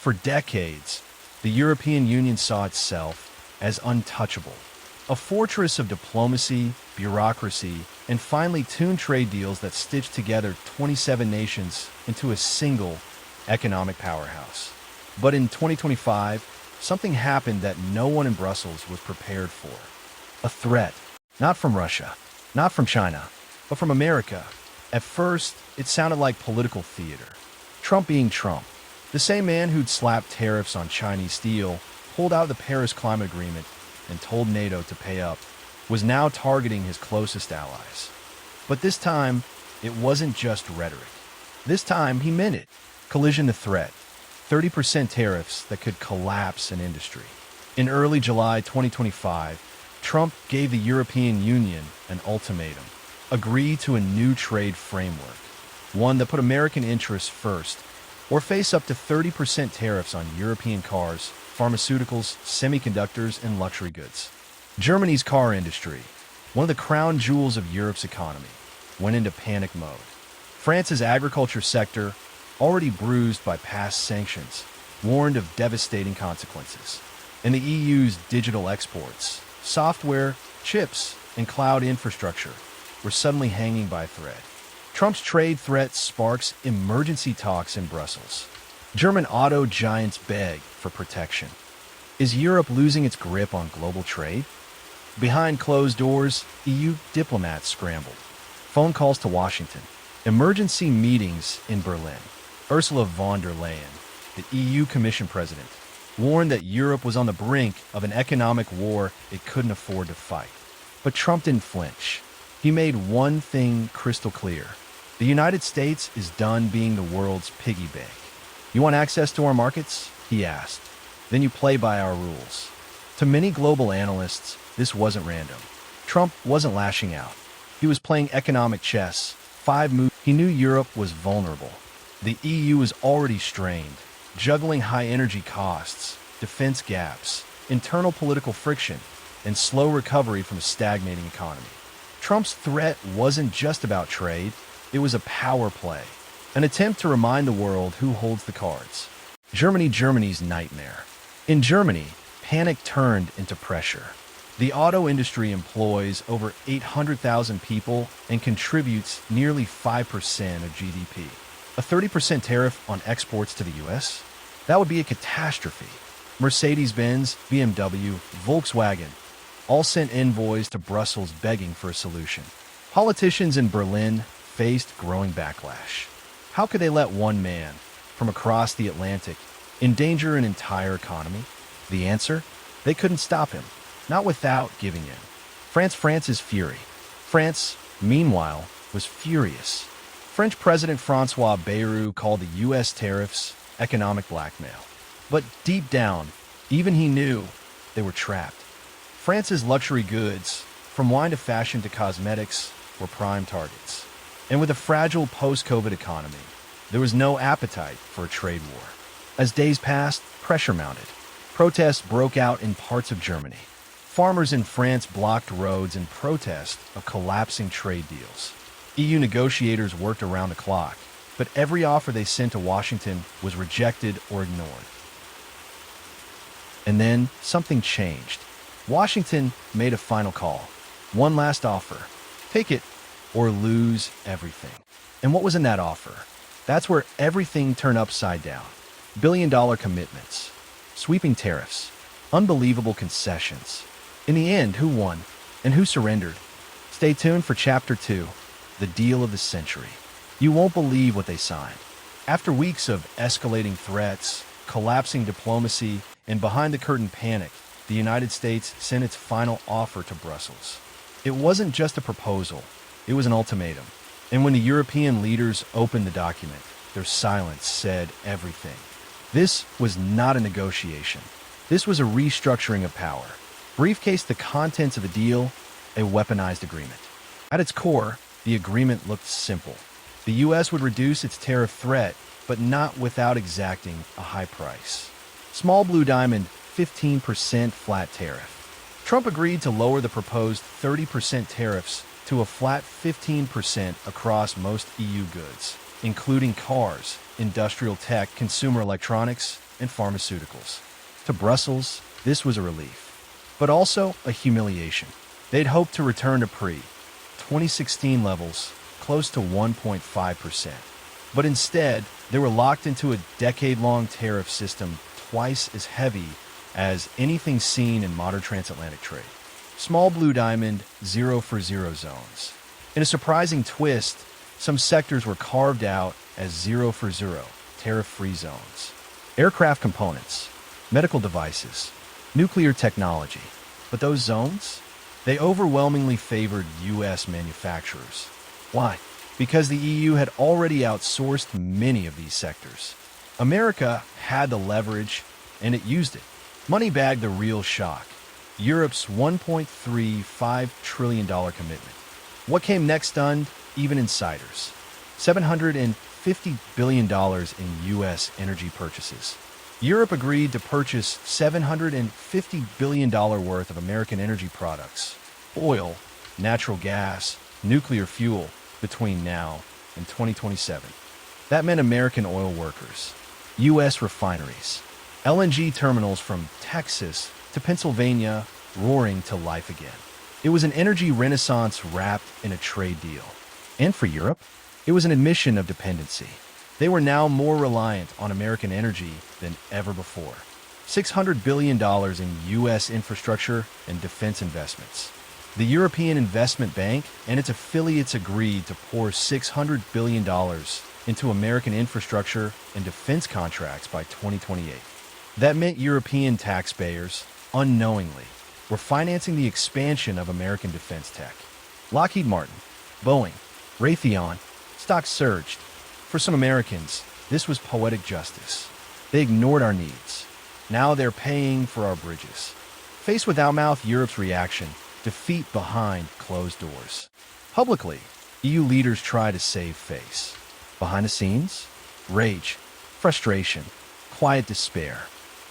For decades, the European Union saw itself as untouchable, a fortress of diplomacy, bureaucracy, and finely tuned trade deals that stitched together 27 nations into a single economic powerhouse. But in 2025, something happened that no one in Brussels was prepared for. A threat, not from Russia, not from China, but from America. At first, it sounded like political theater. Trump being Trump, the same man who'd slapped tariffs on Chinese steel, pulled out of the Paris Climate Agreement, and told NATO to pay up, was now targeting his closest allies. But this time, it wasn't just rhetoric. This time, he meant it. Collision to threat. 30% tariffs that could collapse an industry. In early July 2025, Trump gave the European Union an ultimatum. Agree to a new trade framework, one that put American interests first, or face up to 30% tariffs on European cars, pharmaceuticals, semiconductors, and luxury goods. Germany's car industry, one of the crown jewels of Europe's economy, went into panic mode. France's agriculture sector, already bruised by past sanctions, warned of devastating consequences. And the EU's digital exports, software, chips, and cloud infrastructure were suddenly hanging by a thread. Trump's trade threat sparks emergency talks in Brussels. German auto giants beg for protection. Is Europe losing its grip on global trade? Behind closed doors, EU diplomats scrambled. Phone calls to Washington. Emergency meetings in Berlin. Ursula von der Leyen, the EU Commission president, warned that Europe was on the brink of an economic war it couldn't afford to fight. But Trump didn't flinch. He made one thing crystal clear. The United States is done being the world's piggy bank. You want access to our markets? He asked. Then you play by our rules. To many global analysts, this wasn't random. Trump wasn't lashing out. He was playing economic chess. 5 moves. He knew Europe was vulnerable. The EU was already strained, juggling high energy costs, defense gaps, internal political friction, and slow recovery from a stagnating economy. Trump's threat wasn't just about trade, it was a power play, an attempt to remind the world who holds the cards. Germany's nightmare. In Germany, panic turned into pressure. The auto industry employs over 800,000 people and contributes nearly 5% of GDP. A 30% tariff on exports to the US? That would be a catastrophe. Mercedes-Benz, BMW, Volkswagen all sent envoys to Brussels begging for a solution. Politicians in Berlin faced growing backlash. How could they let one man, from across the Atlantic, endanger an entire economy? The answer? They couldn't stop him, not without giving in. France's fury. France, meanwhile, was furious. French President François Bayrou called the U.S. tariffs economic blackmail. But deep down, even he knew they were trapped. France's luxury goods, from wine to fashion to cosmetics, were prime targets. And with a fragile post-COVID economy, there was no appetite for a trade war. As days passed, pressure mounted. Protests broke out in parts of Germany. Farmers in France blocked roads in protest of collapsing trade deals. EU negotiators worked around the clock, but every offer they sent to Washington was rejected or ignored. And then something changed. Washington made a final call. One last offer. Take it or lose everything. And what was in that offer? That's where everything turned upside down. Billion-dollar commitments, sweeping tariffs, unbelievable concessions. In the end, who won and who surrendered? Stay tuned for Chapter 2, the deal of the century. You won't believe what they signed. After weeks of escalating threats, collapsing diplomacy, and behind-the-curtain panic, the United States sent its final offer to Brussels. It wasn't just a proposal, it was an ultimatum. And when the European leaders opened the document, their silence said everything. This was not a negotiation. This was a restructuring of power. Briefcase the contents of the deal, a weaponized agreement. At its core, the agreement looked simple. The U.S. would reduce its tariff threat, but not without exacting a high price. Small blue diamond, 15% flat tariff. Trump agreed to lower the proposed 30% tariffs to a flat 15% across most EU goods, including cars, industrial tech, consumer electronics, and pharmaceuticals. To Brussels, this was a relief, but also a humiliation. They'd hoped to return to pre-2016 levels, close to 1.5%. But instead, they were locked into a decade-long tariff system twice as heavy as anything seen in modern transatlantic trade. Small blue diamond, zero-for-zero zones. In a surprising twist, some sectors were carved out as zero-for-zero, tariff-free zones. Aircraft components, medical devices, nuclear technology. But those zones? They overwhelmingly favored U.S. manufacturers. Why? Because the EU had already outsourced many of these sectors. America had the leverage, and it used it. Money bagged the real shock. Europe's $1.35 trillion commitment. What came next stunned even insiders. $750 billion in U.S. energy purchases. Europe agreed to purchase $750 billion worth of American energy products, oil, natural gas, nuclear fuel, between now and 2027. That meant American oil workers, U.S. refineries, LNG terminals from Texas to Pennsylvania roaring to life again. It was an energy renaissance wrapped in a trade deal. And for Europe, it was an admission of dependency. They were now more reliant on American energy than ever before. $600 billion in U.S. infrastructure and defense investments. The European Investment Bank and its affiliates agreed to pour $600 billion into American infrastructure and defense contracts by 2028. That meant European taxpayers, unknowingly, were financing the expansion of American defense tech. Lockheed Martin, Boeing, Raytheon, stocks surged. For some Americans, this was poetic justice. They ignored our needs. Now they're paying for our bridges. Faced with outmouth Europe's reaction, defeat behind closed doors. Publicly, EU leaders try to save face. Behind the scenes, rage, frustration, quiet despair.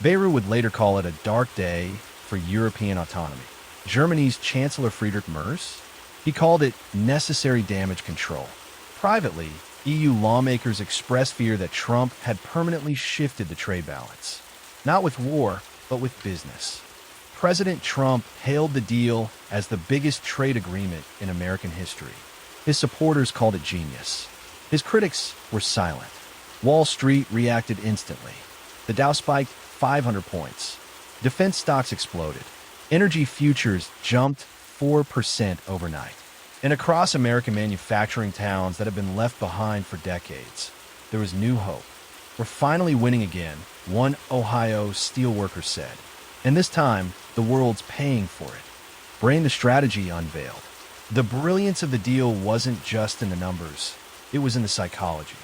Beirut would later call it a dark day for European autonomy. Germany's Chancellor Friedrich Merz, he called it necessary damage control. Privately, EU lawmakers expressed fear that Trump had permanently shifted the trade balance. Not with war, but with business. President Trump hailed the deal as the biggest trade agreement in American history. His supporters called it genius. His critics were silent. Wall Street reacted instantly. The Dow spiked 500 points. Defense stocks exploded. Energy futures jumped 4% overnight. And across American manufacturing towns that have been left behind for decades, there was new hope. We're finally winning again, one Ohio steelworker said. And this time, the world's paying for it. Brain the strategy unveiled. The brilliance of the deal wasn't just in the numbers, it was in the psychology.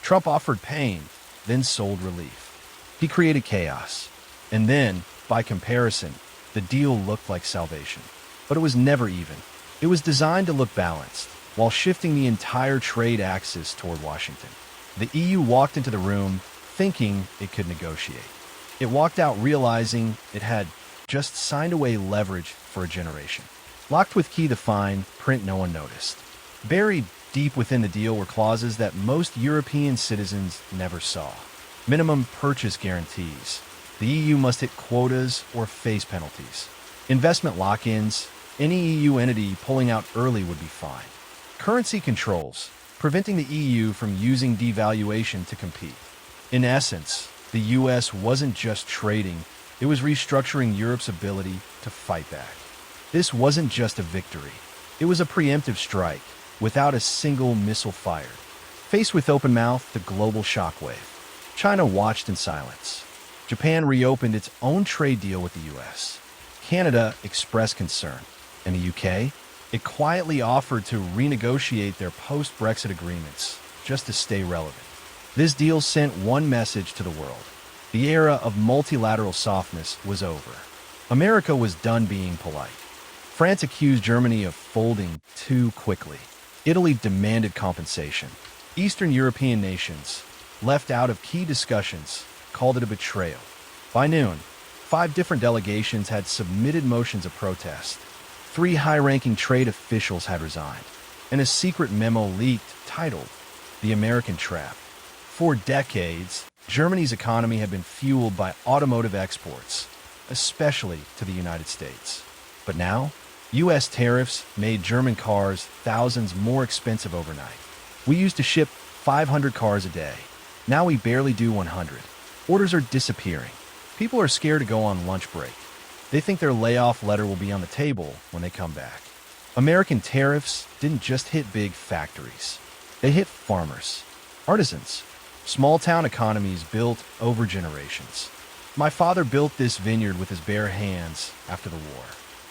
Trump offered pain, then sold relief. He created chaos. And then, by comparison, the deal looked like salvation. But it was never even. It was designed to look balanced, while shifting the entire trade axis toward Washington. The EU walked into the room thinking it could negotiate. It walked out realizing it had just signed away leverage for a generation. Locked with key the fine print no one noticed. Buried deep within the deal were clauses that most European citizens never saw. Minimum purchase guarantees. The EU must hit quotas or face penalties. Investment lock-ins. Any EU entity pulling out early would be fined. Currency controls, preventing the EU from using devaluation to compete. In essence, the US wasn't just trading, it was restructuring Europe's ability to fight back. This wasn't just a victory. It was a preemptive strike, without a single missile fired. Faced with open mouth, the global shockwave. China watched in silence. Japan reopened its own trade deal with the US. Canada expressed concern. And the UK? It quietly offered to renegotiate their post-Brexit agreements, just to stay relevant. This deal sent one message to the world. The era of multilateral softness was over. America was done being polite. France accused Germany of folding too quickly. Italy demanded compensation. Eastern European nations, left out of key discussions, called it a betrayal. By noon, 5 different delegations had submitted motions of protest. 3 high-ranking trade officials had resigned, and a secret memo leaked titled, "The American Trap." For decades, Germany's economy had been fueled by automotive exports, especially to the United States. But now, U.S. tariffs made German cars thousands more expensive overnight. We used to ship 500 cars a day. Now we barely do 100. Orders are disappearing. People are scared to go on lunch break. They think their layoff letter will be on the table when they come back. American tariffs didn't just hit big factories. They hit farmers, artisans, small-town economies built over generations. My father built this vineyard with his bare hands after the war,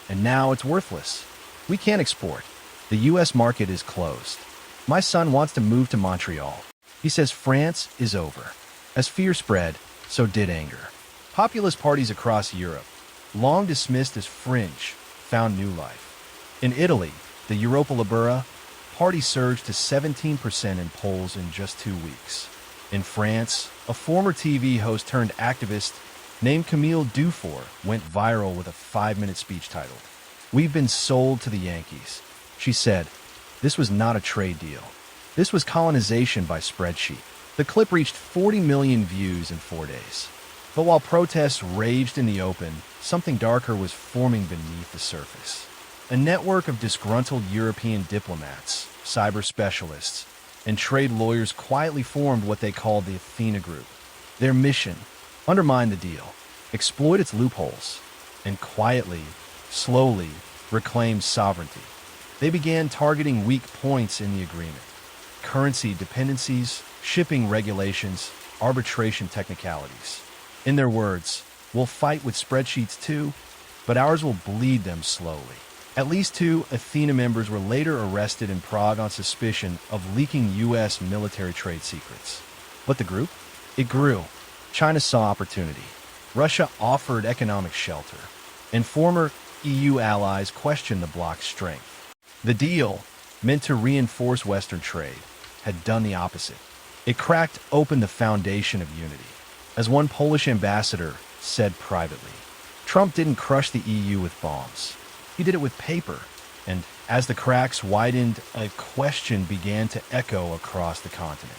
and now it's worthless. We can't export. The U.S. market is closed. My son wants to move to Montreal. He says France is over. As fear spread, so did anger. Populist parties across Europe, long dismissed as fringe, found new life. In Italy, the Europa Libera party surged to 17% in polls in just 2 weeks. In France, a former TV host turned activist named Camille Dufour went viral with a 5-minute speech titled, "We've been sold to the Yankees." She said, "This was not a trade deal. This was colonization by spreadsheet." The clip reached 40 million views in 4 days. But while protests raged in the open, something darker was forming beneath the surface. A network of disgruntled European diplomats, cyber specialists, and trade lawyers quietly formed what they called the Athena Group. Their mission: undermine the deal, exploit its loopholes, and quietly, slowly, reclaim sovereignty. They began targeting weak points in the agreement: currency dependencies, shipping regulations, arbitration technicalities. In their words, "We'll fight with spreadsheets too, but ours will bleed them slowly." At least 2 Athena members were later arrested in Prague on suspicion of leaking U.S. military trade secrets. But the group? It grew. China saw opportunity. Russia offered economic shelter. And former EU allies questioned the bloc's strength. The deal, meant to reinforce Western trade, had done the opposite. It cracked open the foundation of unity. As one Polish ambassador said privately, Trump didn't crush the EU with bombs. He did it with paper. And as the cracks widened, a question began to echo across the continent.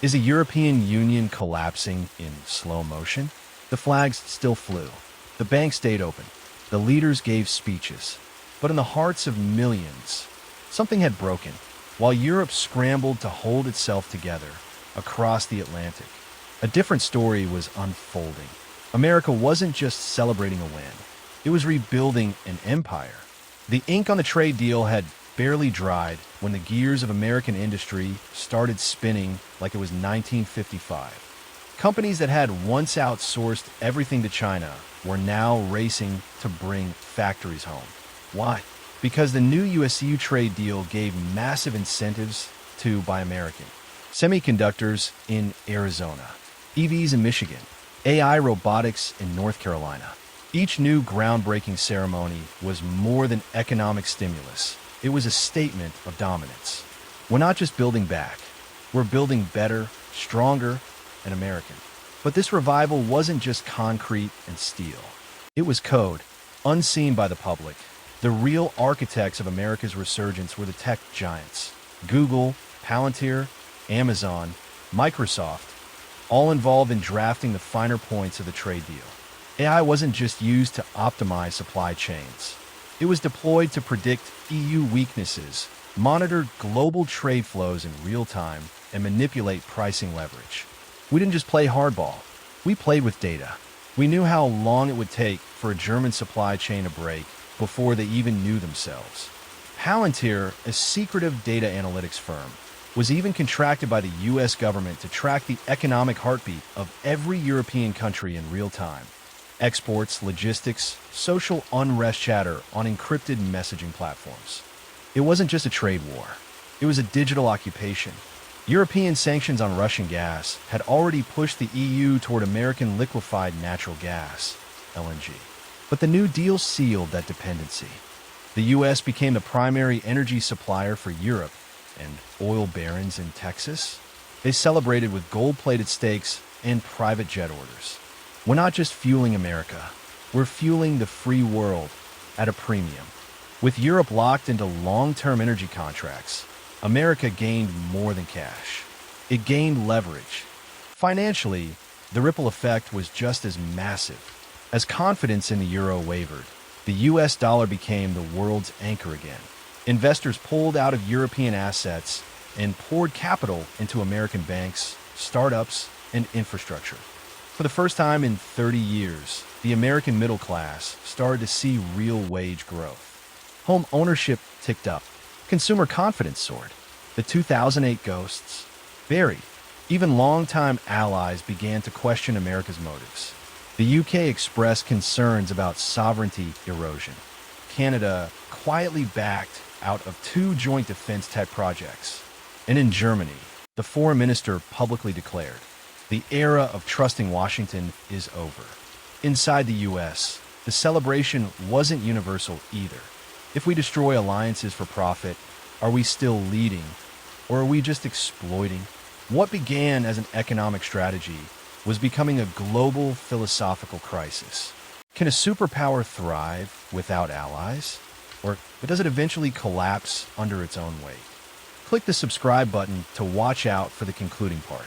Is the European Union collapsing in slow motion? The flags still flew. The banks stayed open. The leaders gave speeches. But in the hearts of millions, something had broken. While Europe scrambled to hold itself together across the Atlantic, a different story was unfolding. America wasn't just celebrating a win. It was rebuilding an empire. The ink on the trade deal had barely dried when the gears of American industry started spinning like it was 1955. Companies that had once outsourced everything to China were now racing to bring factories home. Why? Because the new US-EU trade deal gave massive incentives to buy American. Semiconductors in Arizona, EVs in Michigan, AI robotics in North Carolina. Each new groundbreaking ceremony was more than economic stimulus. It was a statement of dominance. We're not just building back. We're building better, stronger, and American. But this revival wasn't just concrete and steel. It was code, unseen by the public. The real architects of America's resurgence were the tech giants: Google, Palantir, Amazon, Microsoft, all involved in drafting the finer points of the trade deal. AI wasn't just used to optimize supply chains. It was deployed to predict EU weaknesses, monitor global trade flows in real time, and manipulate pricing leverage. We didn't just play hardball. We played with data. We knew how long it would take for a German supply chain to break before they even knew themselves. Palantir, a secretive data analytics firm, was even contracted by the U.S. government to track the economic heartbeat of every European country in real time. Exports, logistics, social unrest chatter on encrypted messaging platforms. It wasn't just a trade war. It was a digital occupation. European sanctions on Russian gas had already pushed the EU toward American liquefied natural gas, LNG. But the New Deal sealed that dependency. The U.S. became the primary energy supplier for Europe, and oil barons in Texas, they celebrated with gold-plated steaks and private jet orders. We're not just fueling America, we're fueling the free world at a premium. With Europe locked into long-term energy contracts, America gained more than cash. It gained leverage. Financially, The ripple effect was just as massive. As confidence in the euro wavered, the US dollar became the world's anchor again. Investors pulled out of European assets and poured capital into American banks, startups, and infrastructure. For the first time in 30 years, the American middle class started to see real wage growth. Home ownership ticked up. Consumer confidence soared. The 2008 ghosts buried. Even longtime allies began to question America's motives. The UK expressed concerns about sovereignty erosion. Canada quietly backed out of 2 joint defense tech projects. And in Germany, the foreign minister publicly declared, the era of trusting Washington is over. Inside the US, the celebration wasn't universal either. If we destroy alliances for profit, are we still leading, or are we just exploiting? What began as an economic strategy was becoming a global philosophical crisis. Can a superpower thrive without allies? Or does it eventually collapse under its own weight? Click the subscribe button to watch out for the concluding part.